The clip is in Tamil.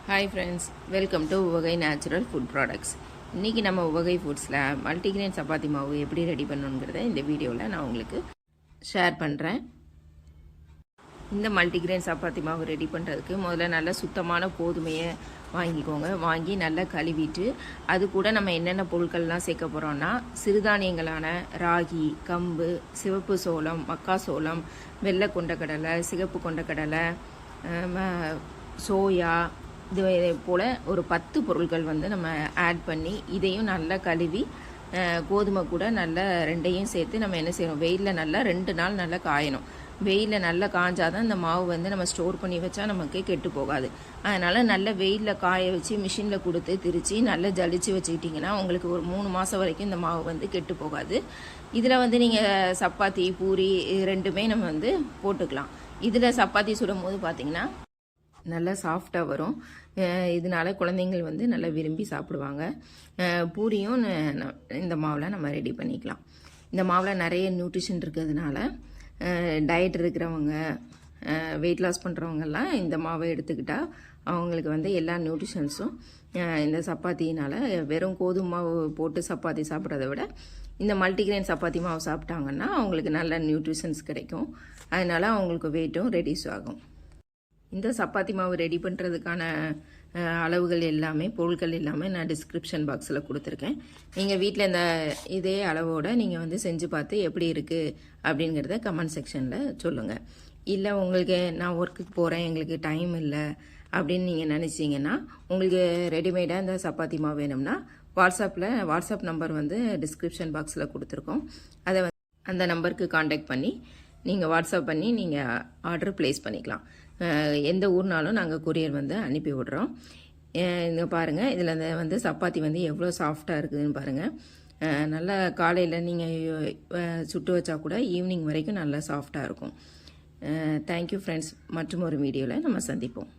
ஹாய் ஃப்ரெண்ட்ஸ், வெல்கம் டு உவகை நேச்சுரல் ஃபுட் ப்ராடக்ட்ஸ். இன்றைக்கி நம்ம உவகை ஃபுட்ஸில் மல்டிகிரெயின் சப்பாத்தி மாவு எப்படி ரெடி பண்ணணுங்கிறத இந்த வீடியோவில் நான் உங்களுக்கு ஷேர் பண்ணுறேன். இந்த மல்டிகிரெயின் சப்பாத்தி மாவு ரெடி பண்ணுறதுக்கு முதல்ல நல்ல சுத்தமான கோதுமையை வாங்கிக்கோங்க. வாங்கி நல்லா கழுவிட்டு அது கூட நம்ம என்னென்ன பொருட்கள்லாம் சேர்க்க போகிறோன்னா சிறுதானியங்களான ராகி, கம்பு, சிவப்பு சோளம், மக்காசோளம், வெள்ளை கொண்டக்கடலை, சிகப்பு கொண்டக்கடலை, சோயா, இது போல் ஒரு 10 பொருட்கள் வந்து நம்ம ஆட் பண்ணி இதையும் நல்லா கழுவி கோதுமை கூட நல்லா ரெண்டையும் சேர்த்து நம்ம என்ன செய்யணும், வெயிலில் நல்லா 2 நாள் நல்லா காயணும். வெயிலில் நல்லா காய்ஞ்சாதான் இந்த மாவு வந்து நம்ம ஸ்டோர் பண்ணி வச்சா நமக்கு கெட்டு போகாது. அதனால் நல்ல வெயிலில் காய வச்சு மிஷினில் கொடுத்து திரித்து நல்லா ஜலிச்சு வச்சுக்கிட்டிங்கன்னா உங்களுக்கு ஒரு 3 மாதம் வரைக்கும் இந்த மாவு வந்து கெட்டு போகாது. இதில் வந்து நீங்கள் சப்பாத்தி, பூரி ரெண்டுமே நம்ம வந்து போட்டுக்கலாம். இதில் சப்பாத்தி சுடும் போது பார்த்திங்கன்னா நல்லா சாஃப்டாக வரும். இதனால குழந்தைங்கள் வந்து நல்லா விரும்பி சாப்பிடுவாங்க. பூரியும் இந்த மாவில் நம்ம ரெடி பண்ணிக்கலாம். இந்த மாவில் நிறைய நியூட்ரிஷன் இருக்கிறதுனால டயட் இருக்கிறவங்க, வெயிட் லாஸ் பண்ணுறவங்கெல்லாம் இந்த மாவை எடுத்துக்கிட்டால் அவங்களுக்கு வந்து எல்லா நியூட்ரிஷன்ஸும் இந்த சப்பாத்தினால், வெறும் கோதுமை மாவு போட்டு சப்பாத்தி சாப்பிட்றத விட இந்த மல்டிகிரெயின் சப்பாத்தி மாவு சாப்பிட்டாங்கன்னா அவங்களுக்கு நல்ல நியூட்ரிஷன்ஸ் கிடைக்கும். அதனால் அவங்களுக்கு வெயிட்டும் ரெடியூஸ் ஆகும். இந்த சப்பாத்தி மாவு ரெடி பண்ணுறதுக்கான அளவுகள் எல்லாமே, பொருட்கள் எல்லாமே நான் டிஸ்கிரிப்ஷன் பாக்ஸில் கொடுத்துருக்கேன். நீங்கள் வீட்டில் இந்த இதே அளவோடு நீங்கள் வந்து செஞ்சு பார்த்து எப்படி இருக்குது அப்படிங்கிறத கமெண்ட் செக்ஷனில் சொல்லுங்கள். இல்லை உங்களுக்கு நான் ஒர்க்குக்கு போகிறேன், எங்களுக்கு டைம் இல்லை அப்படின்னு நீங்கள் நினச்சிங்கன்னா உங்களுக்கு ரெடிமேடாக இந்த சப்பாத்தி மாவு வேணும்னா வாட்ஸ்அப் நம்பர் வந்து டிஸ்கிரிப்ஷன் பாக்ஸில் கொடுத்துருக்கோம். அதை வந்து அந்த நம்பருக்கு காண்டாக்ட் பண்ணி நீங்கள் வாட்ஸ்அப் பண்ணி நீங்கள் ஆர்டர் ப்ளேஸ் பண்ணிக்கலாம். எந்த ஊர்னாலும் நாங்கள் கொரியர் வந்து அனுப்பி விடுறோம். இங்கே பாருங்கள், இதில் வந்து சப்பாத்தி வந்து எவ்வளோ சாஃப்டாக இருக்குதுன்னு பாருங்கள். நல்லா காலையில் நீங்கள் சுட்டு வச்சா கூட ஈவினிங் வரைக்கும் நல்லா சாஃப்டாக இருக்கும். Thank you friends. மற்றும் ஒரு வீடியோவில் நம்ம சந்திப்போம்.